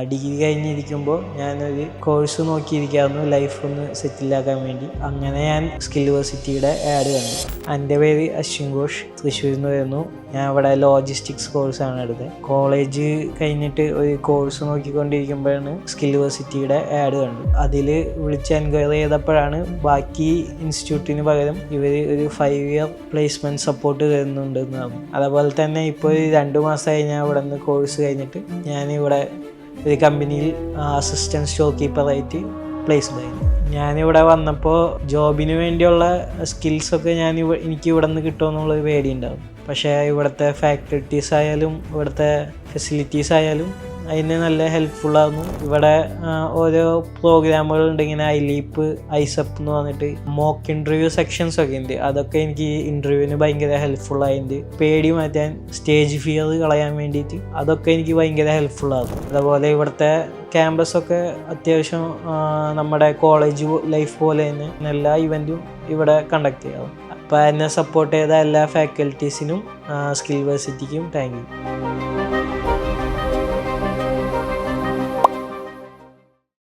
Degree കഴിഞ്ഞിരിക്കുമ്പോൾ ഞാനൊരു course നോക്കിയിരിക്കുകയായിരുന്നു life ഒന്ന് സെറ്റിലാക്കാൻ വേണ്ടി. അങ്ങനെ ഞാൻ സ്കിൽവേഴ്സിറ്റിയുടെ ആഡ് കണ്ടു. എൻ്റെ പേര് അശ്വിൻ ഘോഷ്, തൃശ്ശൂരിൽ നിന്ന് വരുന്നു. ഞാൻ ഇവിടെ ലോജിസ്റ്റിക്സ് കോഴ്സാണ് എടുത്തത്. കോളേജ് കഴിഞ്ഞിട്ട് ഒരു കോഴ്സ് നോക്കിക്കൊണ്ടിരിക്കുമ്പോഴാണ് സ്കിൽവേഴ്സിറ്റിയുടെ ആഡ് കണ്ടു. അതിൽ വിളിച്ച് എൻക്വയറി ചെയ്തപ്പോഴാണ് ബാക്കി ഇൻസ്റ്റിറ്റ്യൂട്ടിന് പകരം ഇവർ ഒരു 5 year പ്ലേസ്മെൻറ്റ് സപ്പോർട്ട് തരുന്നുണ്ടെന്ന് പറഞ്ഞു. അതുപോലെ തന്നെ ഇപ്പോൾ 2 മാസമായി ഞാൻ ഇവിടെ നിന്ന് കോഴ്സ് കഴിഞ്ഞിട്ട് ഞാനിവിടെ ഒരു കമ്പനിയിൽ അസിസ്റ്റൻറ്റ് സ്റ്റോർ കീപ്പറായിട്ട് പ്ലേസ്ഡ് ആയിരുന്നു. ഞാനിവിടെ വന്നപ്പോൾ ജോബിന് വേണ്ടിയുള്ള സ്കിൽസൊക്കെ എനിക്ക് ഇവിടെ നിന്ന് കിട്ടുമെന്നുള്ളൊരു പേടിയുണ്ടാവും. പക്ഷേ ഇവിടുത്തെ ഫാക്കൽറ്റീസ് ആയാലും ഇവിടുത്തെ ഫെസിലിറ്റീസ് ആയാലും അതിന് നല്ല ഹെൽപ്ഫുള്ളായിരുന്നു. ഇവിടെ ഓരോ പ്രോഗ്രാമുകളുണ്ട്, ഇങ്ങനെ ഐലീപ്പ്, ഐസപ്പ് എന്ന് പറഞ്ഞിട്ട് മോക്ക് ഇൻ്റർവ്യൂ സെക്ഷൻസ് ഒക്കെ ഉണ്ട്. അതൊക്കെ എനിക്ക് ഇൻ്റർവ്യൂവിന് ഭയങ്കര ഹെൽപ്ഫുള്ളായിട്ടുണ്ട്. പേടി മാറ്റാൻ, സ്റ്റേജ് ഫിയർ കളയാൻ വേണ്ടിയിട്ട് അതൊക്കെ എനിക്ക് ഭയങ്കര ഹെൽപ്ഫുള്ളായിരുന്നു. അതുപോലെ ഇവിടുത്തെ ക്യാമ്പസൊക്കെ അത്യാവശ്യം നമ്മുടെ കോളേജ് ലൈഫ് പോലെ തന്നെ എല്ലാ ഇവൻറ്റും ഇവിടെ കണ്ടക്ട് ചെയ്യാവും. അപ്പോൾ എന്നെ സപ്പോർട്ട് ചെയ്ത എല്ലാ ഫാക്കൽറ്റീസിനും സ്കിൽവേഴ്സിറ്റിക്കും താങ്ക് യു.